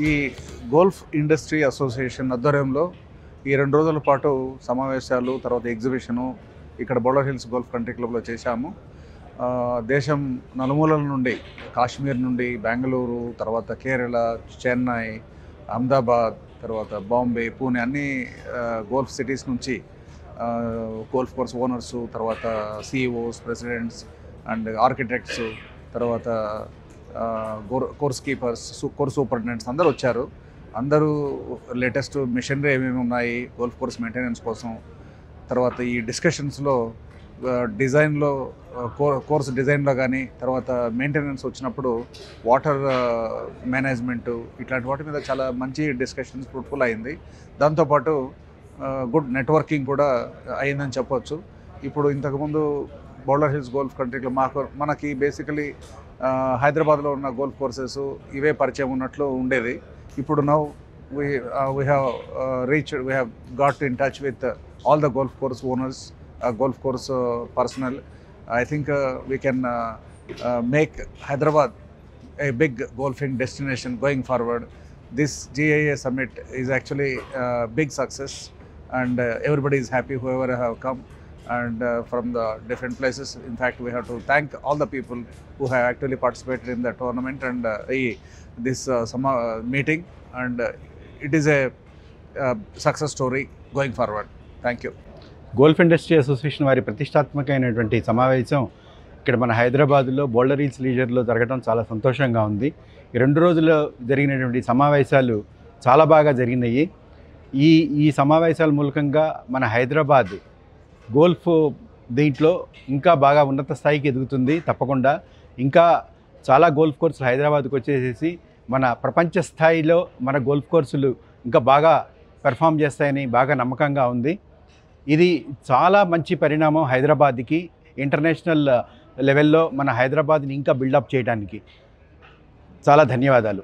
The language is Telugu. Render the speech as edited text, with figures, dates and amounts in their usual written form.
ఈ గోల్ఫ్ ఇండస్ట్రీ అసోసియేషన్ ఆధ్వర్యంలో ఈ 2 రోజుల పాటు సమావేశాలు, తర్వాత ఎగ్జిబిషను ఇక్కడ బౌలర్ హిల్స్ గోల్ఫ్ కంట్రీ క్లబ్లో చేశాము. దేశం నలుమూలల నుండి, కాశ్మీర్ నుండి, బెంగళూరు, తర్వాత కేరళ, చెన్నై, అహ్మదాబాద్, తర్వాత బాంబే, పూణే అన్ని గోల్ఫ్ సిటీస్ నుంచి గోల్ఫ్ కోర్స్ ఓనర్సు, తర్వాత సిఇఓస్, ప్రెసిడెంట్స్ అండ్ ఆర్కిటెక్ట్స్, తర్వాత కోర్స్ కీపర్స్, కోర్స్ సూపరింటెండెంట్స్ అందరూ వచ్చారు. అందరూ లేటెస్ట్ మిషనరీ ఏమేమి ఉన్నాయి గోల్ఫ్ కోర్స్ మెయింటెనెన్స్ కోసం, తర్వాత ఈ డిస్కషన్స్లో డిజైన్లో కోర్స్ డిజైన్లో కానీ, తర్వాత మెయింటెనెన్స్ వచ్చినప్పుడు వాటర్ మేనేజ్మెంటు, ఇట్లాంటి వాటి మీద చాలా మంచి డిస్కషన్స్ ఫ్రూట్ఫుల్ అయింది. దాంతోపాటు గుడ్ నెట్వర్కింగ్ కూడా అయిందని చెప్పొచ్చు. ఇప్పుడు ఇంతకుముందు బౌలర్ హిల్స్ గోల్ఫ్ కంట్రీలో మనకి బేసికలీ హైదరాబాద్లో ఉన్న గోల్ఫ్ కోర్సెస్ ఇవే పరిచయం ఉన్నట్లు ఉండేది. ఇప్పుడు now we have we have got in touch with all the golf course owners, golf course personnel. I think we can make Hyderabad a big golfing destination going forward. This GIA summit is actually a big success, and everybody is happy, whoever have come, and from the different places. In fact, we have to thank all the people who have actually participated in the tournament and this meeting, and it is a success story going forward. Thank you. Golf industry association వారి ప్రతిష్టాత్మకమైనటువంటి సమావేశం ఇక్కడ మన హైదరాబాద్లో బౌల్డర్ హిల్స్ లీజర్లో జరగడం చాలా సంతోషంగా ఉంది. ఈ 2 రోజుల్లో జరిగినటువంటి సమావేశాలు చాలా బాగా జరిగినాయి. ఈ సమావేశాల మూలకంగా మన హైదరాబాద్ గోల్ఫ్ దీంట్లో ఇంకా బాగా ఉన్నత స్థాయికి ఎదుగుతుంది. తప్పకుండా ఇంకా చాలా గోల్ఫ్ కోర్సులు హైదరాబాద్కు వచ్చేసేసి మన ప్రపంచ స్థాయిలో మన గోల్ఫ్ కోర్సులు ఇంకా బాగా పెర్ఫామ్ చేస్తాయని బాగా నమ్మకంగా ఉంది. ఇది చాలా మంచి పరిణామం హైదరాబాద్కి. ఇంటర్నేషనల్ లెవెల్లో మన హైదరాబాద్ని ఇంకా బిల్డప్ చేయడానికి చాలా ధన్యవాదాలు.